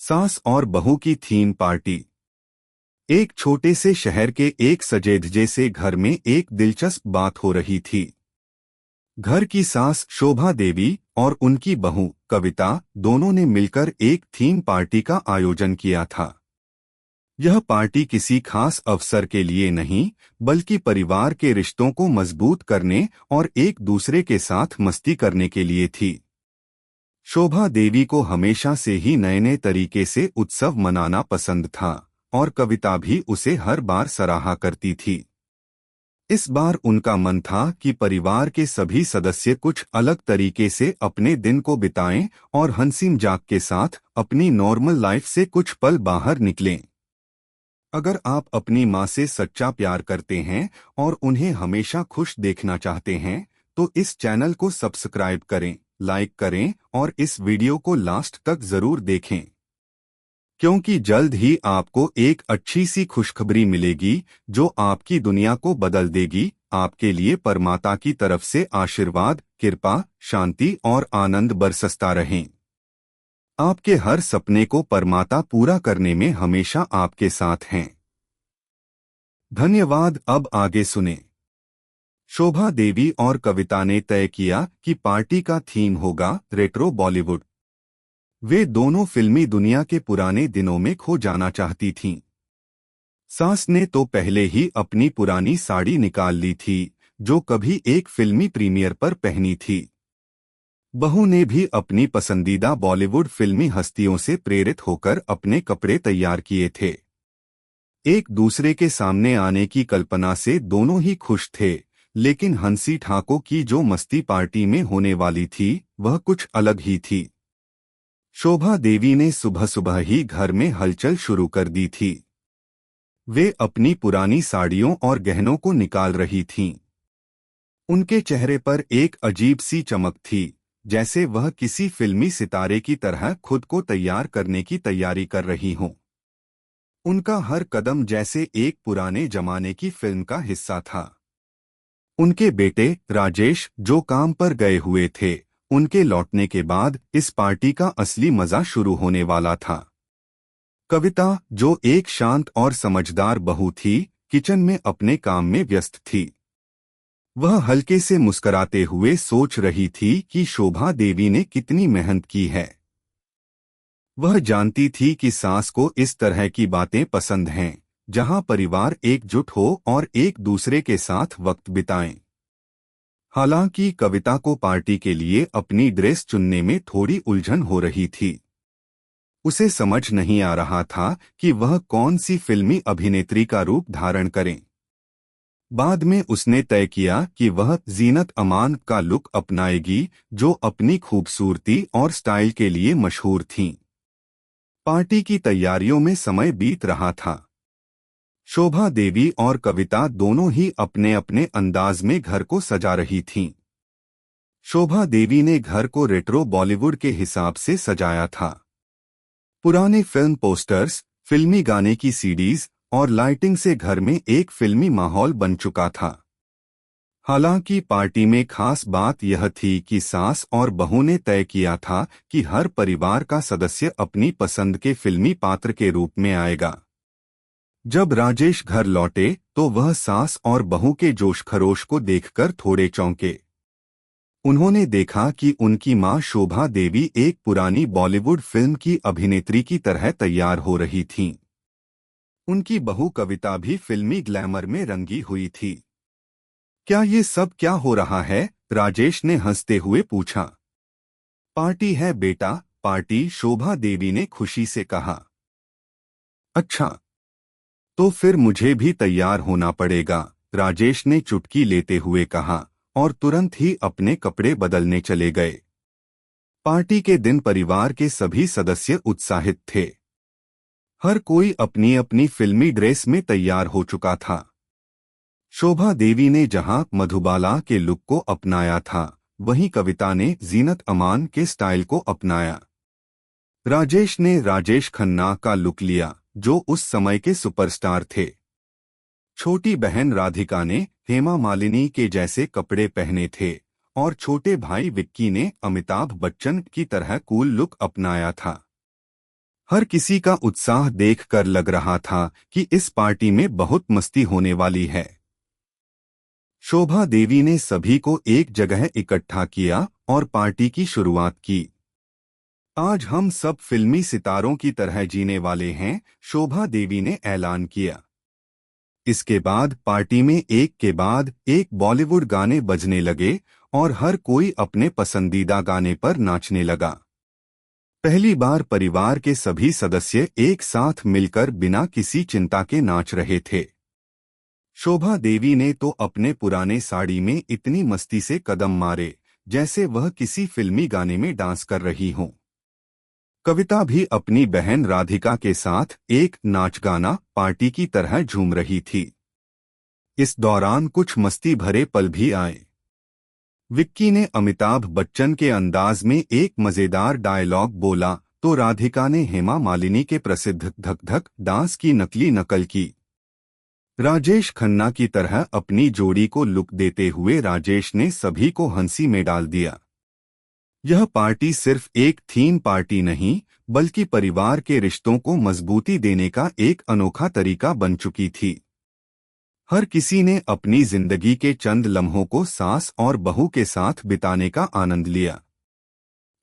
सास और बहू की थीम पार्टी। एक छोटे से शहर के एक सजेधजे से घर में एक दिलचस्प बात हो रही थी। घर की सास शोभा देवी और उनकी बहू कविता दोनों ने मिलकर एक थीम पार्टी का आयोजन किया था। यह पार्टी किसी खास अवसर के लिए नहीं, बल्कि परिवार के रिश्तों को मजबूत करने और एक दूसरे के साथ मस्ती करने के लिए थी। शोभा देवी को हमेशा से ही नए नए तरीके से उत्सव मनाना पसंद था और कविता भी उसे हर बार सराहा करती थी। इस बार उनका मन था कि परिवार के सभी सदस्य कुछ अलग तरीके से अपने दिन को बिताएं और हंसी मजाक के साथ अपनी नॉर्मल लाइफ से कुछ पल बाहर निकलें। अगर आप अपनी माँ से सच्चा प्यार करते हैं और उन्हें हमेशा खुश देखना चाहते हैं, तो इस चैनल को सब्सक्राइब करें, लाइक करें और इस वीडियो को लास्ट तक जरूर देखें, क्योंकि जल्द ही आपको एक अच्छी सी खुशखबरी मिलेगी जो आपकी दुनिया को बदल देगी। आपके लिए परमात्मा की तरफ से आशीर्वाद, कृपा, शांति और आनंद बरसता रहें। आपके हर सपने को परमात्मा पूरा करने में हमेशा आपके साथ हैं। धन्यवाद। अब आगे सुने। शोभा देवी और कविता ने तय किया कि पार्टी का थीम होगा रेट्रो बॉलीवुड। वे दोनों फिल्मी दुनिया के पुराने दिनों में खो जाना चाहती थीं। सास ने तो पहले ही अपनी पुरानी साड़ी निकाल ली थी, जो कभी एक फिल्मी प्रीमियर पर पहनी थी। बहू ने भी अपनी पसंदीदा बॉलीवुड फिल्मी हस्तियों से प्रेरित होकर अपने कपड़े तैयार किए थे। एक दूसरे के सामने आने की कल्पना से दोनों ही खुश थे, लेकिन हंसी ठाकों की जो मस्ती पार्टी में होने वाली थी, वह कुछ अलग ही थी। शोभा देवी ने सुबह सुबह ही घर में हलचल शुरू कर दी थी। वे अपनी पुरानी साड़ियों और गहनों को निकाल रही थीं। उनके चेहरे पर एक अजीब सी चमक थी, जैसे वह किसी फिल्मी सितारे की तरह खुद को तैयार करने की तैयारी कर रही हों। उनका हर कदम जैसे एक पुराने जमाने की फिल्म का हिस्सा था। उनके बेटे राजेश, जो काम पर गए हुए थे, उनके लौटने के बाद इस पार्टी का असली मजा शुरू होने वाला था। कविता, जो एक शांत और समझदार बहू थी, किचन में अपने काम में व्यस्त थी। वह हल्के से मुस्कुराते हुए सोच रही थी कि शोभा देवी ने कितनी मेहनत की है। वह जानती थी कि सास को इस तरह की बातें पसंद हैं, जहां परिवार एकजुट हो और एक दूसरे के साथ वक्त बिताएं। हालांकि कविता को पार्टी के लिए अपनी ड्रेस चुनने में थोड़ी उलझन हो रही थी। उसे समझ नहीं आ रहा था कि वह कौन सी फिल्मी अभिनेत्री का रूप धारण करें। बाद में उसने तय किया कि वह जीनत अमान का लुक अपनाएगी, जो अपनी खूबसूरती और स्टाइल के लिए मशहूर थीं। पार्टी की तैयारियों में समय बीत रहा था। शोभा देवी और कविता दोनों ही अपने अपने अंदाज में घर को सजा रही थीं। शोभा देवी ने घर को रेट्रो बॉलीवुड के हिसाब से सजाया था। पुराने फिल्म पोस्टर्स, फिल्मी गाने की सीडीज और लाइटिंग से घर में एक फिल्मी माहौल बन चुका था। हालांकि पार्टी में खास बात यह थी कि सास और बहू ने तय किया था कि हर परिवार का सदस्य अपनी पसंद के फिल्मी पात्र के रूप में आएगा। जब राजेश घर लौटे तो वह सास और बहू के जोश खरोश को देखकर थोड़े चौंके। उन्होंने देखा कि उनकी मां शोभा देवी एक पुरानी बॉलीवुड फिल्म की अभिनेत्री की तरह तैयार हो रही थीं। उनकी बहू कविता भी फिल्मी ग्लैमर में रंगी हुई थी। क्या ये सब क्या हो रहा है? राजेश ने हंसते हुए पूछा। पार्टी है बेटा, पार्टी, शोभा देवी ने खुशी से कहा। अच्छा, तो फिर मुझे भी तैयार होना पड़ेगा, राजेश ने चुटकी लेते हुए कहा और तुरंत ही अपने कपड़े बदलने चले गए। पार्टी के दिन परिवार के सभी सदस्य उत्साहित थे। हर कोई अपनी अपनी फिल्मी ड्रेस में तैयार हो चुका था। शोभा देवी ने जहां मधुबाला के लुक को अपनाया था, वहीं कविता ने जीनत अमान के स्टाइल को अपनाया। राजेश ने राजेश खन्ना का लुक लिया, जो उस समय के सुपरस्टार थे। छोटी बहन राधिका ने हेमा मालिनी के जैसे कपड़े पहने थे और छोटे भाई विक्की ने अमिताभ बच्चन की तरह कूल लुक अपनाया था। हर किसी का उत्साह देखकर लग रहा था कि इस पार्टी में बहुत मस्ती होने वाली है। शोभा देवी ने सभी को एक जगह इकट्ठा किया और पार्टी की शुरुआत की। आज हम सब फिल्मी सितारों की तरह जीने वाले हैं, शोभा देवी ने ऐलान किया। इसके बाद पार्टी में एक के बाद एक बॉलीवुड गाने बजने लगे और हर कोई अपने पसंदीदा गाने पर नाचने लगा। पहली बार परिवार के सभी सदस्य एक साथ मिलकर बिना किसी चिंता के नाच रहे थे। शोभा देवी ने तो अपने पुराने साड़ी में इतनी मस्ती से कदम मारे जैसे वह किसी फिल्मी गाने में डांस कर रही हों। कविता भी अपनी बहन राधिका के साथ एक नाच गाना पार्टी की तरह झूम रही थी। इस दौरान कुछ मस्ती भरे पल भी आए। विक्की ने अमिताभ बच्चन के अंदाज में एक मजेदार डायलॉग बोला तो राधिका ने हेमा मालिनी के प्रसिद्ध धक धक डांस की नकली नकल की। राजेश खन्ना की तरह अपनी जोड़ी को लुक देते हुए राजेश ने सभी को हंसी में डाल दिया। यह पार्टी सिर्फ एक थीम पार्टी नहीं बल्कि परिवार के रिश्तों को मजबूती देने का एक अनोखा तरीका बन चुकी थी। हर किसी ने अपनी जिंदगी के चंद लम्हों को सास और बहू के साथ बिताने का आनंद लिया।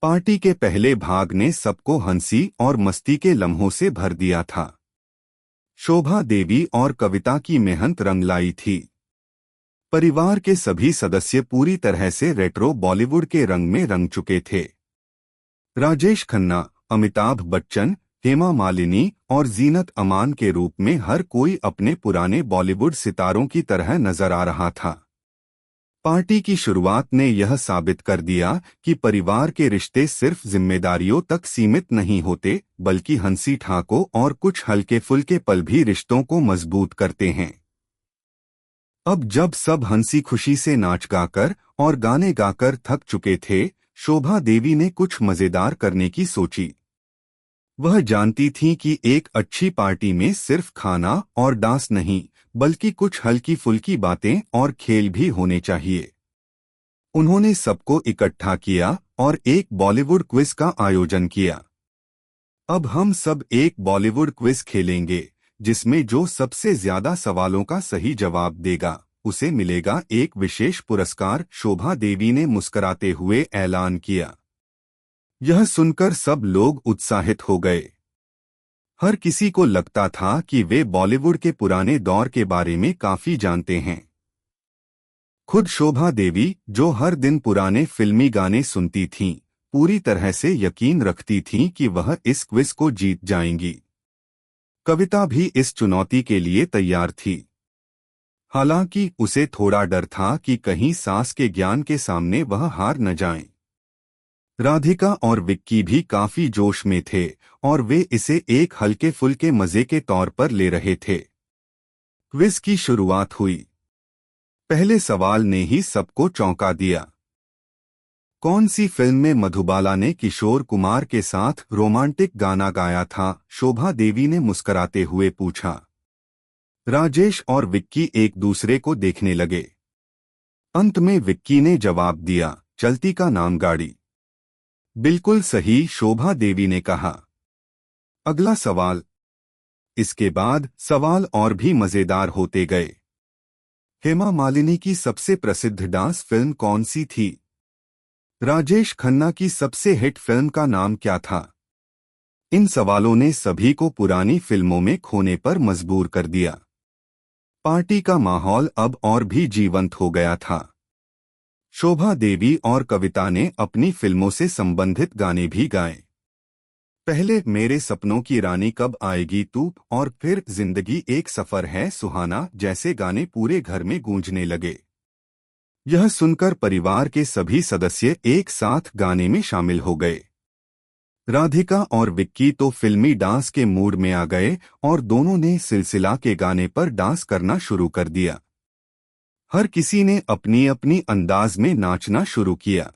पार्टी के पहले भाग ने सबको हंसी और मस्ती के लम्हों से भर दिया था। शोभा देवी और कविता की मेहनत रंग लाई थी। परिवार के सभी सदस्य पूरी तरह से रेट्रो बॉलीवुड के रंग में रंग चुके थे। राजेश खन्ना, अमिताभ बच्चन, हेमा मालिनी और जीनत अमान के रूप में हर कोई अपने पुराने बॉलीवुड सितारों की तरह नजर आ रहा था। पार्टी की शुरुआत ने यह साबित कर दिया कि परिवार के रिश्ते सिर्फ जिम्मेदारियों तक सीमित नहीं होते बल्कि हंसी ठाकों और कुछ हल्के फुल्के पल भी रिश्तों को मजबूत करते हैं। अब जब सब हंसी खुशी से नाच गाकर और गाने गाकर थक चुके थे, शोभा देवी ने कुछ मजेदार करने की सोची। वह जानती थीं कि एक अच्छी पार्टी में सिर्फ खाना और डांस नहीं बल्कि कुछ हल्की फुल्की बातें और खेल भी होने चाहिए। उन्होंने सबको इकट्ठा किया और एक बॉलीवुड क्विज का आयोजन किया। अब हम सब एक बॉलीवुड क्विज खेलेंगे जिसमें जो सबसे ज्यादा सवालों का सही जवाब देगा उसे मिलेगा एक विशेष पुरस्कार, शोभा देवी ने मुस्कुराते हुए ऐलान किया। यह सुनकर सब लोग उत्साहित हो गए। हर किसी को लगता था कि वे बॉलीवुड के पुराने दौर के बारे में काफी जानते हैं। खुद शोभा देवी, जो हर दिन पुराने फिल्मी गाने सुनती थीं, पूरी तरह से यकीन रखती थीं कि वह इस क्विज को जीत जाएंगी। कविता भी इस चुनौती के लिए तैयार थी। हालांकि उसे थोड़ा डर था कि कहीं सास के ज्ञान के सामने वह हार न जाएं। राधिका और विक्की भी काफी जोश में थे और वे इसे एक हल्के फुल्के मजे के तौर पर ले रहे थे। क्विज की शुरुआत हुई। पहले सवाल ने ही सबको चौंका दिया। कौन सी फिल्म में मधुबाला ने किशोर कुमार के साथ रोमांटिक गाना गाया था? शोभा देवी ने मुस्कुराते हुए पूछा। राजेश और विक्की एक दूसरे को देखने लगे। अंत में विक्की ने जवाब दिया, चलती का नाम गाड़ी। बिल्कुल सही, शोभा देवी ने कहा। अगला सवाल। इसके बाद सवाल और भी मजेदार होते गए। हेमा मालिनी की सबसे प्रसिद्ध डांस फिल्म कौन सी थी? राजेश खन्ना की सबसे हिट फिल्म का नाम क्या था? इन सवालों ने सभी को पुरानी फिल्मों में खोने पर मजबूर कर दिया। पार्टी का माहौल अब और भी जीवंत हो गया था। शोभा देवी और कविता ने अपनी फिल्मों से संबंधित गाने भी गाए। पहले मेरे सपनों की रानी कब आएगी तू और फिर जिंदगी एक सफर है सुहाना जैसे गाने पूरे घर में गूंजने लगे। यह सुनकर परिवार के सभी सदस्य एक साथ गाने में शामिल हो गए। राधिका और विक्की तो फिल्मी डांस के मूड में आ गए और दोनों ने सिलसिला के गाने पर डांस करना शुरू कर दिया। हर किसी ने अपनी अपनी अंदाज में नाचना शुरू किया।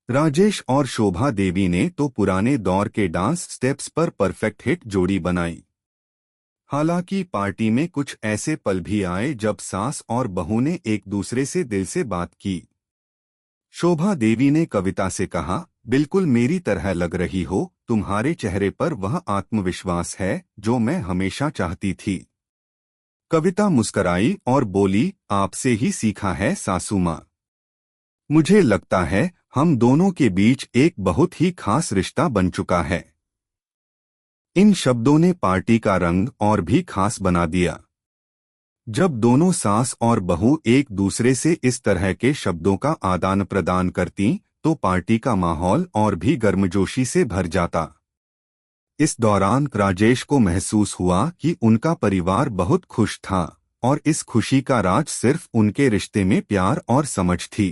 राजेश और शोभा देवी ने तो पुराने दौर के डांस स्टेप्स पर परफेक्ट हिट जोड़ी बनाई। हालांकि पार्टी में कुछ ऐसे पल भी आए जब सास और बहू ने एक दूसरे से दिल से बात की। शोभा देवी ने कविता से कहा, बिल्कुल मेरी तरह लग रही हो। तुम्हारे चेहरे पर वह आत्मविश्वास है जो मैं हमेशा चाहती थी। कविता मुस्कराई और बोली, आपसे ही सीखा है सासू माँ। मुझे लगता है हम दोनों के बीच एक बहुत ही खास रिश्ता बन चुका है। इन शब्दों ने पार्टी का रंग और भी खास बना दिया। जब दोनों सास और बहू एक दूसरे से इस तरह के शब्दों का आदान प्रदान करती तो पार्टी का माहौल और भी गर्मजोशी से भर जाता। इस दौरान राजेश को महसूस हुआ कि उनका परिवार बहुत खुश था और इस खुशी का राज सिर्फ उनके रिश्ते में प्यार और समझ थी।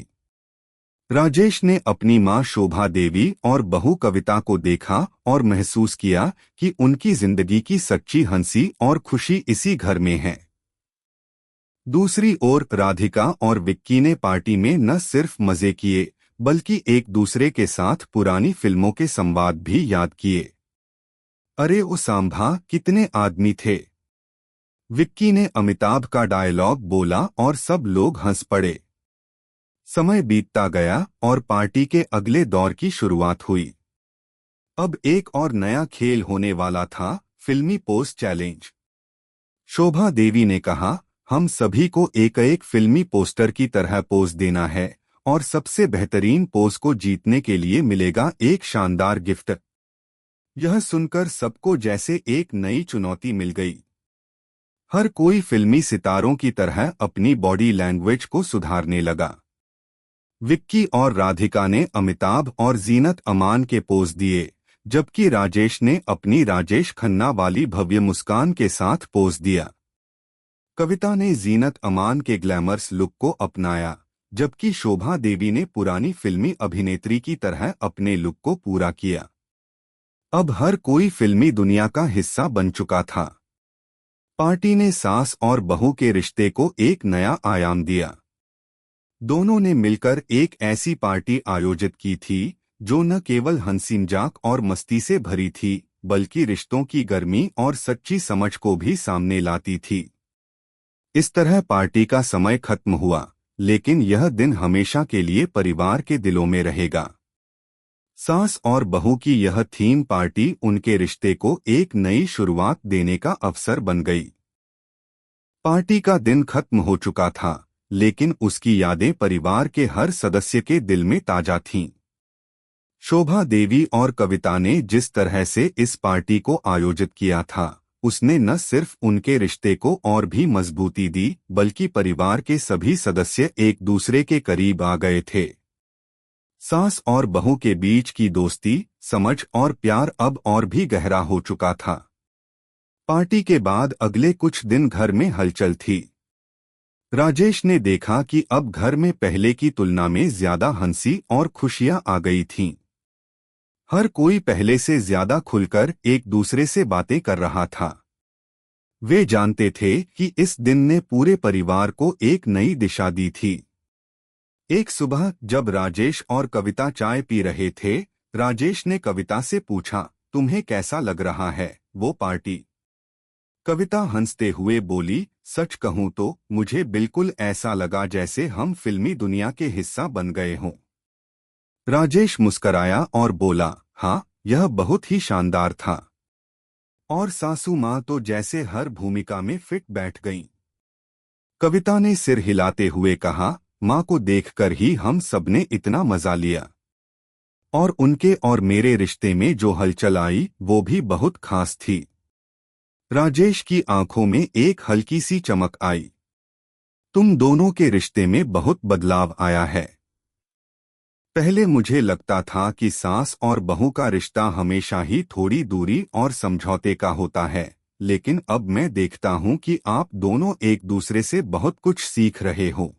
राजेश ने अपनी मां शोभा देवी और बहू कविता को देखा और महसूस किया कि उनकी जिंदगी की सच्ची हंसी और खुशी इसी घर में है। दूसरी ओर राधिका और विक्की ने पार्टी में न सिर्फ मजे किए बल्कि एक दूसरे के साथ पुरानी फिल्मों के संवाद भी याद किए। अरे ओ सांभा, कितने आदमी थे। विक्की ने अमिताभ का डायलॉग बोला और सब लोग हंस पड़े। समय बीतता गया और पार्टी के अगले दौर की शुरुआत हुई। अब एक और नया खेल होने वाला था, फिल्मी पोज चैलेंज। शोभा देवी ने कहा, हम सभी को एक एक फिल्मी पोस्टर की तरह पोज देना है और सबसे बेहतरीन पोज को जीतने के लिए मिलेगा एक शानदार गिफ्ट। यह सुनकर सबको जैसे एक नई चुनौती मिल गई। हर कोई फिल्मी सितारों की तरह अपनी बॉडी लैंग्वेज को सुधारने लगा। विक्की और राधिका ने अमिताभ और जीनत अमान के पोज दिए, जबकि राजेश ने अपनी राजेश खन्ना वाली भव्य मुस्कान के साथ पोज दिया। कविता ने जीनत अमान के ग्लैमरस लुक को अपनाया, जबकि शोभा देवी ने पुरानी फिल्मी अभिनेत्री की तरह अपने लुक को पूरा किया। अब हर कोई फिल्मी दुनिया का हिस्सा बन चुका था। पार्टी ने सास और बहू के रिश्ते को एक नया आयाम दिया। दोनों ने मिलकर एक ऐसी पार्टी आयोजित की थी जो न केवल हंसी मजाक और मस्ती से भरी थी बल्कि रिश्तों की गर्मी और सच्ची समझ को भी सामने लाती थी। इस तरह पार्टी का समय खत्म हुआ, लेकिन यह दिन हमेशा के लिए परिवार के दिलों में रहेगा। सास और बहू की यह थीम पार्टी उनके रिश्ते को एक नई शुरुआत देने का अवसर बन गई। पार्टी का दिन खत्म हो चुका था, लेकिन उसकी यादें परिवार के हर सदस्य के दिल में ताजा थीं। शोभा देवी और कविता ने जिस तरह से इस पार्टी को आयोजित किया था, उसने न सिर्फ उनके रिश्ते को और भी मजबूती दी बल्कि परिवार के सभी सदस्य एक दूसरे के करीब आ गए थे। सास और बहू के बीच की दोस्ती, समझ और प्यार अब और भी गहरा हो चुका था। पार्टी के बाद अगले कुछ दिन घर में हलचल थी। राजेश ने देखा कि अब घर में पहले की तुलना में ज्यादा हंसी और खुशियां आ गई थीं। हर कोई पहले से ज्यादा खुलकर एक दूसरे से बातें कर रहा था। वे जानते थे कि इस दिन ने पूरे परिवार को एक नई दिशा दी थी। एक सुबह जब राजेश और कविता चाय पी रहे थे, राजेश ने कविता से पूछा, तुम्हें कैसा लग रहा है वो पार्टी? कविता हंसते हुए बोली, सच कहूं तो मुझे बिल्कुल ऐसा लगा जैसे हम फिल्मी दुनिया के हिस्सा बन गए हों। राजेश मुस्कराया और बोला, हाँ, यह बहुत ही शानदार था। और सासू माँ तो जैसे हर भूमिका में फिट बैठ गईं। कविता ने सिर हिलाते हुए कहा, माँ को देखकर ही हम सबने इतना मजा लिया। और उनके और मेरे रिश्ते में जो हलचल आई वो भी बहुत खास थी। राजेश की आंखों में एक हल्की सी चमक आई। तुम दोनों के रिश्ते में बहुत बदलाव आया है। पहले मुझे लगता था कि सास और बहू का रिश्ता हमेशा ही थोड़ी दूरी और समझौते का होता है, लेकिन अब मैं देखता हूं कि आप दोनों एक दूसरे से बहुत कुछ सीख रहे हो।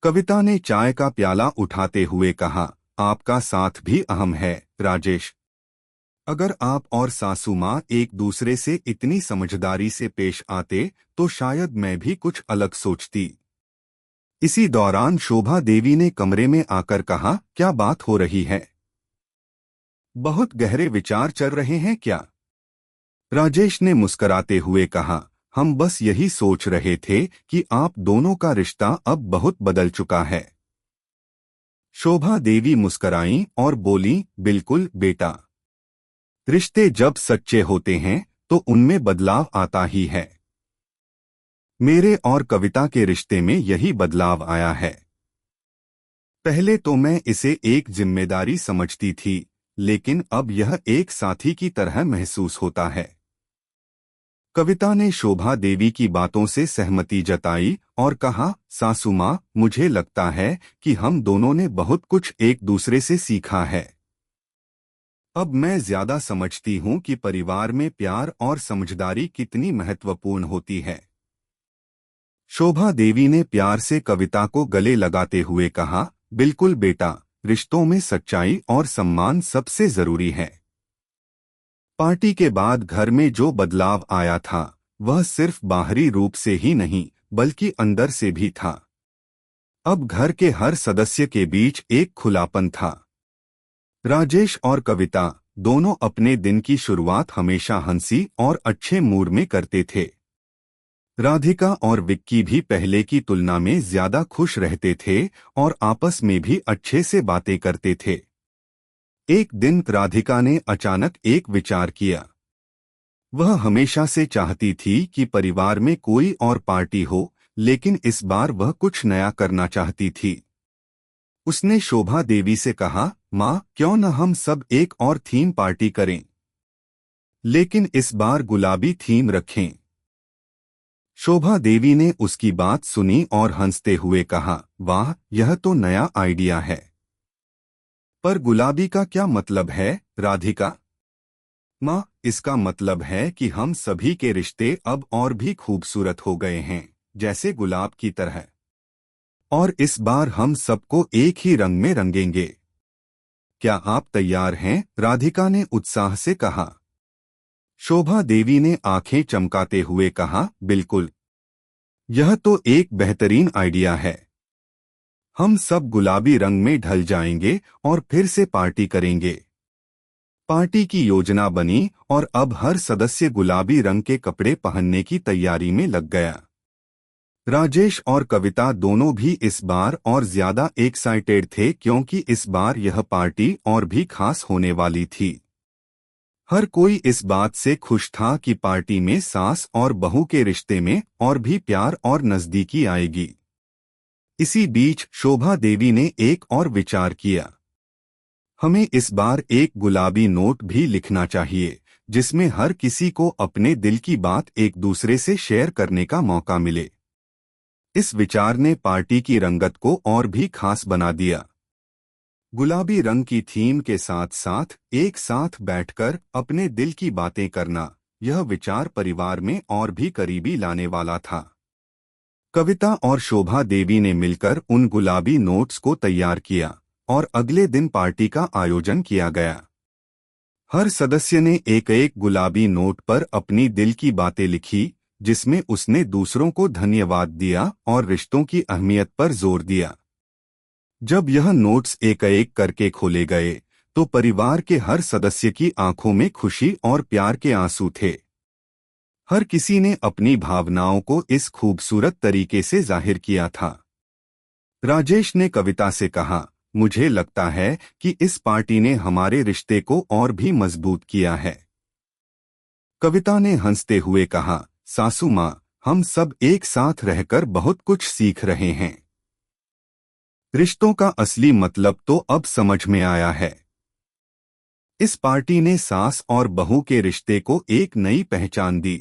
कविता ने चाय का प्याला उठाते हुए कहा, आपका साथ भी अहम है राजेश। अगर आप और सासू माँ एक दूसरे से इतनी समझदारी से पेश आते तो शायद मैं भी कुछ अलग सोचती। इसी दौरान शोभा देवी ने कमरे में आकर कहा, क्या बात हो रही है? बहुत गहरे विचार चल रहे हैं क्या? राजेश ने मुस्कराते हुए कहा, हम बस यही सोच रहे थे कि आप दोनों का रिश्ता अब बहुत बदल चुका है। शोभा देवी मुस्कराईं और बोलीं, बिल्कुल बेटा। रिश्ते जब सच्चे होते हैं तो उनमें बदलाव आता ही है। मेरे और कविता के रिश्ते में यही बदलाव आया है। पहले तो मैं इसे एक जिम्मेदारी समझती थी, लेकिन अब यह एक साथी की तरह महसूस होता है। कविता ने शोभा देवी की बातों से सहमति जताई और कहा, सासू माँ, मुझे लगता है कि हम दोनों ने बहुत कुछ एक दूसरे से सीखा है। अब मैं ज्यादा समझती हूँ कि परिवार में प्यार और समझदारी कितनी महत्वपूर्ण होती है। शोभा देवी ने प्यार से कविता को गले लगाते हुए कहा, बिल्कुल बेटा, रिश्तों में सच्चाई और सम्मान सबसे जरूरी है। पार्टी के बाद घर में जो बदलाव आया था वह सिर्फ बाहरी रूप से ही नहीं बल्कि अंदर से भी था। अब घर के हर सदस्य के बीच एक खुलापन था। राजेश और कविता दोनों अपने दिन की शुरुआत हमेशा हंसी और अच्छे मूड में करते थे। राधिका और विक्की भी पहले की तुलना में ज्यादा खुश रहते थे और आपस में भी अच्छे से बातें करते थे। एक दिन राधिका ने अचानक एक विचार किया। वह हमेशा से चाहती थी कि परिवार में कोई और पार्टी हो, लेकिन इस बार वह कुछ नया करना चाहती थी। उसने शोभा देवी से कहा, माँ, क्यों न हम सब एक और थीम पार्टी करें, लेकिन इस बार गुलाबी थीम रखें। शोभा देवी ने उसकी बात सुनी और हंसते हुए कहा, वाह, यह तो नया आइडिया है। पर गुलाबी का क्या मतलब है, राधिका? माँ, इसका मतलब है कि हम सभी के रिश्ते अब और भी खूबसूरत हो गए हैं, जैसे गुलाब की तरह। और इस बार हम सबको एक ही रंग में रंगेंगे। क्या आप तैयार हैं? राधिका ने उत्साह से कहा। शोभा देवी ने आंखें चमकाते हुए कहा, बिल्कुल। यह तो एक बेहतरीन आइडिया है। हम सब गुलाबी रंग में ढल जाएंगे और फिर से पार्टी करेंगे। पार्टी की योजना बनी और अब हर सदस्य गुलाबी रंग के कपड़े पहनने की तैयारी में लग गया। राजेश और कविता दोनों भी इस बार और ज्यादा एक्साइटेड थे क्योंकि इस बार यह पार्टी और भी खास होने वाली थी। हर कोई इस बात से खुश था कि पार्टी में सास और बहू के रिश्ते में और भी प्यार और नजदीकी आएगी। इसी बीच शोभा देवी ने एक और विचार किया। हमें इस बार एक गुलाबी नोट भी लिखना चाहिए, जिसमें हर किसी को अपने दिल की बात एक दूसरे से शेयर करने का मौका मिले। इस विचार ने पार्टी की रंगत को और भी खास बना दिया। गुलाबी रंग की थीम के साथ साथ एक साथ बैठकर अपने दिल की बातें करना, यह विचार परिवार में और भी करीबी लाने वाला था। कविता और शोभा देवी ने मिलकर उन गुलाबी नोट्स को तैयार किया और अगले दिन पार्टी का आयोजन किया गया। हर सदस्य ने एक एक गुलाबी नोट पर अपनी दिल की बातें लिखी, जिसमें उसने दूसरों को धन्यवाद दिया और रिश्तों की अहमियत पर जोर दिया। जब यह नोट्स एक एक करके खोले गए तो परिवार के हर सदस्य की आंखों में खुशी और प्यार के आंसू थे। हर किसी ने अपनी भावनाओं को इस खूबसूरत तरीके से जाहिर किया था। राजेश ने कविता से कहा, मुझे लगता है कि इस पार्टी ने हमारे रिश्ते को और भी मजबूत किया है। कविता ने हंसते हुए कहा, सासू माँ, हम सब एक साथ रहकर बहुत कुछ सीख रहे हैं। रिश्तों का असली मतलब तो अब समझ में आया है। इस पार्टी ने सास और बहू के रिश्ते को एक नई पहचान दी।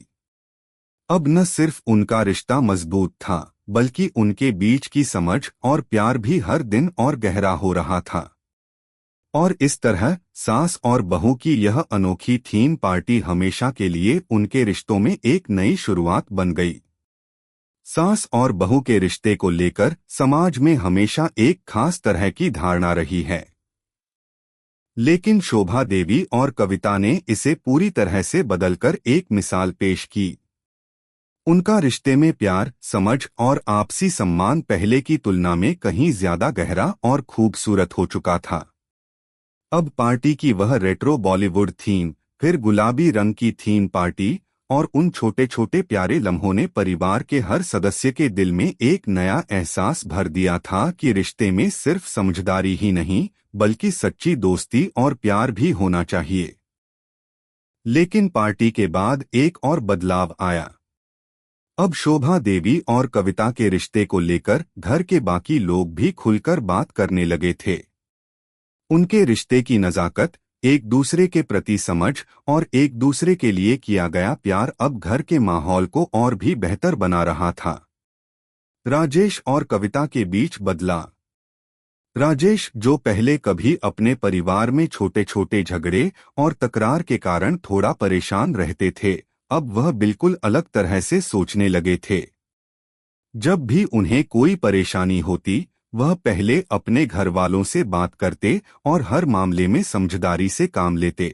अब न सिर्फ उनका रिश्ता मजबूत था, बल्कि उनके बीच की समझ और प्यार भी हर दिन और गहरा हो रहा था। और इस तरह सास और बहू की यह अनोखी थीम पार्टी हमेशा के लिए उनके रिश्तों में एक नई शुरुआत बन गई। सास और बहू के रिश्ते को लेकर समाज में हमेशा एक खास तरह की धारणा रही है, लेकिन शोभा देवी और कविता ने इसे पूरी तरह से बदलकर एक मिसाल पेश की। उनका रिश्ते में प्यार, समझ और आपसी सम्मान पहले की तुलना में कहीं ज्यादा गहरा और खूबसूरत हो चुका था। अब पार्टी की वह रेट्रो बॉलीवुड थीम, फिर गुलाबी रंग की थीम पार्टी और उन छोटे छोटे प्यारे लम्हों ने परिवार के हर सदस्य के दिल में एक नया एहसास भर दिया था कि रिश्ते में सिर्फ समझदारी ही नहीं बल्कि सच्ची दोस्ती और प्यार भी होना चाहिए। लेकिन पार्टी के बाद एक और बदलाव आया। अब शोभा देवी और कविता के रिश्ते को लेकर घर के बाकी लोग भी खुलकर बात करने लगे थे। उनके रिश्ते की नज़ाकत, एक दूसरे के प्रति समझ और एक दूसरे के लिए किया गया प्यार अब घर के माहौल को और भी बेहतर बना रहा था। राजेश और कविता के बीच बदला। राजेश, जो पहले कभी अपने परिवार में छोटे छोटे झगड़े और तकरार के कारण थोड़ा परेशान रहते थे, अब वह बिल्कुल अलग तरह से सोचने लगे थे। जब भी उन्हें कोई परेशानी होती, वह पहले अपने घर वालों से बात करते और हर मामले में समझदारी से काम लेते।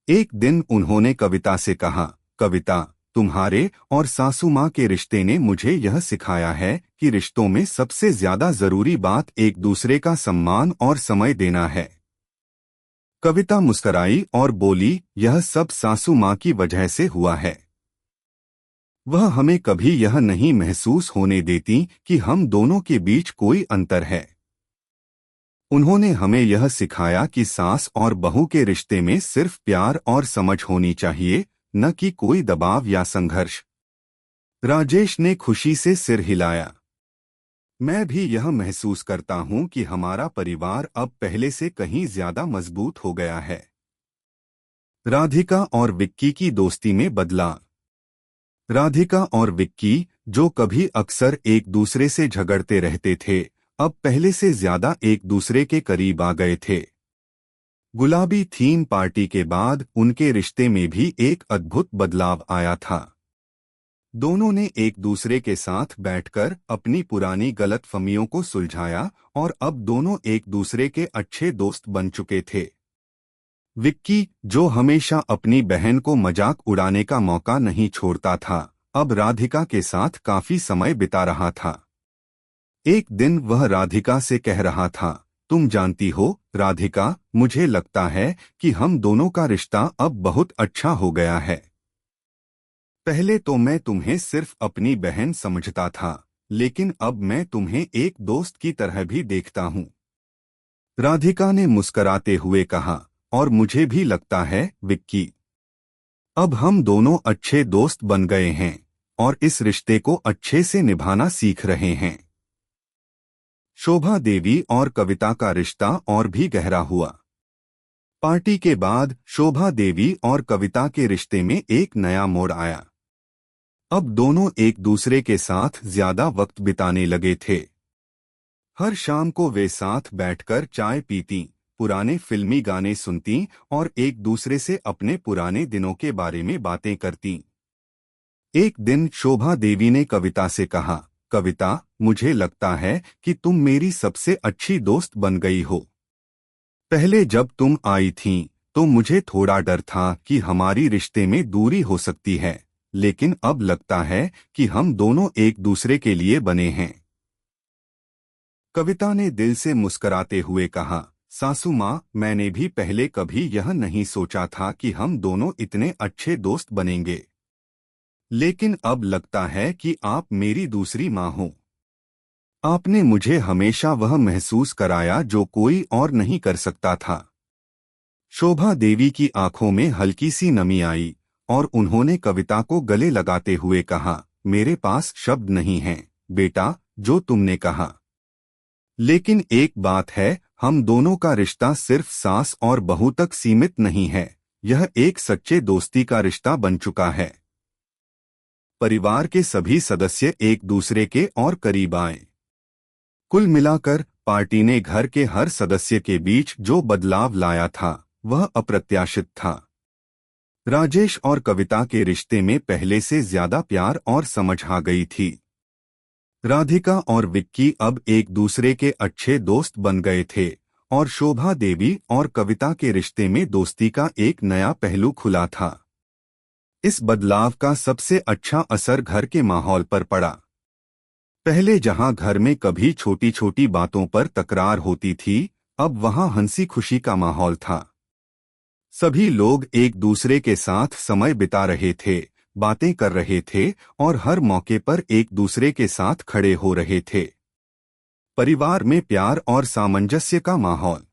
एक दिन उन्होंने कविता से कहा, कविता, तुम्हारे और सासू माँ के रिश्ते ने मुझे यह सिखाया है कि रिश्तों में सबसे ज्यादा जरूरी बात एक दूसरे का सम्मान और समय देना है। कविता मुस्कराई और बोली, यह सब सासू माँ की वजह से हुआ है। वह हमें कभी यह नहीं महसूस होने देती कि हम दोनों के बीच कोई अंतर है। उन्होंने हमें यह सिखाया कि सास और बहू के रिश्ते में सिर्फ प्यार और समझ होनी चाहिए, न कि कोई दबाव या संघर्ष। राजेश ने खुशी से सिर हिलाया। मैं भी यह महसूस करता हूं कि हमारा परिवार अब पहले से कहीं ज्यादा मजबूत हो गया है। राधिका और विक्की की दोस्ती में बदलाव। राधिका और विक्की, जो कभी अक्सर एक दूसरे से झगड़ते रहते थे, अब पहले से ज्यादा एक दूसरे के करीब आ गए थे। गुलाबी थीम पार्टी के बाद उनके रिश्ते में भी एक अद्भुत बदलाव आया था। दोनों ने एक दूसरे के साथ बैठकर अपनी पुरानी गलतफहमियों को सुलझाया और अब दोनों एक दूसरे के अच्छे दोस्त बन चुके थे। विक्की, जो हमेशा अपनी बहन को मजाक उड़ाने का मौका नहीं छोड़ता था, अब राधिका के साथ काफी समय बिता रहा था। एक दिन वह राधिका से कह रहा था, तुम जानती हो राधिका, मुझे लगता है कि हम दोनों का रिश्ता अब बहुत अच्छा हो गया है। पहले तो मैं तुम्हें सिर्फ अपनी बहन समझता था, लेकिन अब मैं तुम्हें एक दोस्त की तरह भी देखता हूँ। राधिका ने मुस्कराते हुए कहा, और मुझे भी लगता है विक्की। अब हम दोनों अच्छे दोस्त बन गए हैं और इस रिश्ते को अच्छे से निभाना सीख रहे हैं। शोभा देवी और कविता का रिश्ता और भी गहरा हुआ। पार्टी के बाद शोभा देवी और कविता के रिश्ते में एक नया मोड़ आया। अब दोनों एक दूसरे के साथ ज्यादा वक्त बिताने लगे थे। हर शाम को वे साथ बैठकर चाय पीती, पुराने फिल्मी गाने सुनती और एक दूसरे से अपने पुराने दिनों के बारे में बातें करती। एक दिन शोभा देवी ने कविता से कहा, कविता, मुझे लगता है कि तुम मेरी सबसे अच्छी दोस्त बन गई हो। पहले जब तुम आई थीं, तो मुझे थोड़ा डर था कि हमारी रिश्ते में दूरी हो सकती है, लेकिन अब लगता है कि हम दोनों एक दूसरे के लिए बने हैं। कविता ने दिल से मुस्कराते हुए कहा, सासू माँ, मैंने भी पहले कभी यह नहीं सोचा था कि हम दोनों इतने अच्छे दोस्त बनेंगे, लेकिन अब लगता है कि आप मेरी दूसरी माँ हो। आपने मुझे हमेशा वह महसूस कराया जो कोई और नहीं कर सकता था। शोभा देवी की आंखों में हल्की सी नमी आई और उन्होंने कविता को गले लगाते हुए कहा, मेरे पास शब्द नहीं हैं, बेटा, जो तुमने कहा। लेकिन एक बात है, हम दोनों का रिश्ता सिर्फ सास और बहू तक सीमित नहीं है, यह एक सच्चे दोस्ती का रिश्ता बन चुका है। परिवार के सभी सदस्य एक दूसरे के और करीब आए। कुल मिलाकर पार्टी ने घर के हर सदस्य के बीच जो बदलाव लाया था, वह अप्रत्याशित था। राजेश और कविता के रिश्ते में पहले से ज्यादा प्यार और समझ आ गई थी। राधिका और विक्की अब एक दूसरे के अच्छे दोस्त बन गए थे और शोभा देवी और कविता के रिश्ते में दोस्ती का एक नया पहलू खुला था। इस बदलाव का सबसे अच्छा असर घर के माहौल पर पड़ा। पहले जहां घर में कभी छोटी छोटी बातों पर तकरार होती थी, अब वहां हंसी खुशी का माहौल था। सभी लोग एक दूसरे के साथ समय बिता रहे थे, बातें कर रहे थे और हर मौके पर एक दूसरे के साथ खड़े हो रहे थे। परिवार में प्यार और सामंजस्य का माहौल।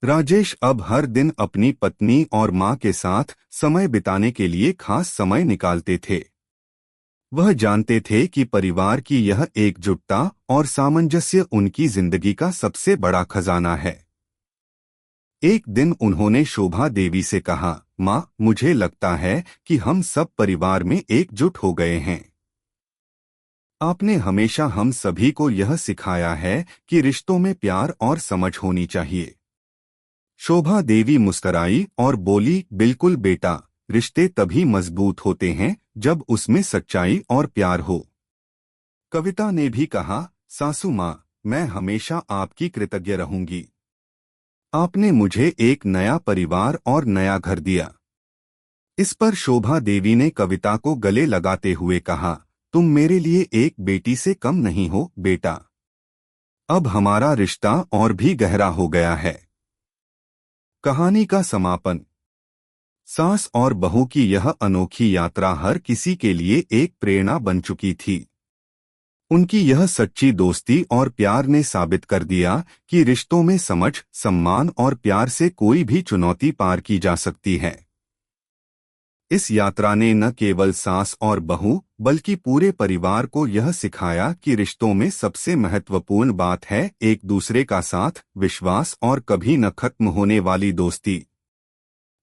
राजेश अब हर दिन अपनी पत्नी और मां के साथ समय बिताने के लिए खास समय निकालते थे। वह जानते थे कि परिवार की यह एकजुटता और सामंजस्य उनकी जिंदगी का सबसे बड़ा खजाना है। एक दिन उन्होंने शोभा देवी से कहा, मां, मुझे लगता है कि हम सब परिवार में एकजुट हो गए हैं। आपने हमेशा हम सभी को यह सिखाया है कि रिश्तों में प्यार और समझ होनी चाहिए। शोभा देवी मुस्कराई और बोली, बिल्कुल बेटा, रिश्ते तभी मजबूत होते हैं जब उसमें सच्चाई और प्यार हो। कविता ने भी कहा, सासू मां, मैं हमेशा आपकी कृतज्ञ रहूंगी। आपने मुझे एक नया परिवार और नया घर दिया। इस पर शोभा देवी ने कविता को गले लगाते हुए कहा, तुम मेरे लिए एक बेटी से कम नहीं हो बेटा। अब हमारा रिश्ता और भी गहरा हो गया है। कहानी का समापन। सास और बहू की यह अनोखी यात्रा हर किसी के लिए एक प्रेरणा बन चुकी थी। उनकी यह सच्ची दोस्ती और प्यार ने साबित कर दिया कि रिश्तों में समझ, सम्मान और प्यार से कोई भी चुनौती पार की जा सकती है। इस यात्रा ने न केवल सास और बहू बल्कि पूरे परिवार को यह सिखाया कि रिश्तों में सबसे महत्वपूर्ण बात है एक दूसरे का साथ, विश्वास और कभी न खत्म होने वाली दोस्ती।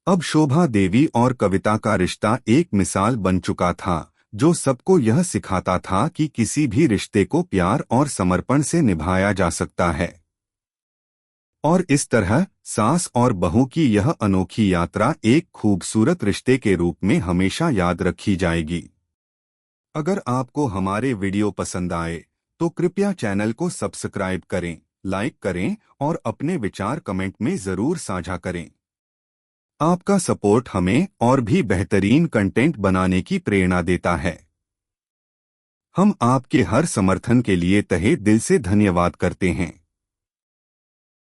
अब शोभा देवी और कविता का रिश्ता एक मिसाल बन चुका था, जो सबको यह सिखाता था कि किसी भी रिश्ते को प्यार और समर्पण से निभाया जा सकता है। और इस तरह सास और बहू की यह अनोखी यात्रा एक खूबसूरत रिश्ते के रूप में हमेशा याद रखी जाएगी। अगर आपको हमारे वीडियो पसंद आए तो कृपया चैनल को सब्सक्राइब करें, लाइक करें और अपने विचार कमेंट में जरूर साझा करें। आपका सपोर्ट हमें और भी बेहतरीन कंटेंट बनाने की प्रेरणा देता है। हम आपके हर समर्थन के लिए तहे दिल से धन्यवाद करते हैं।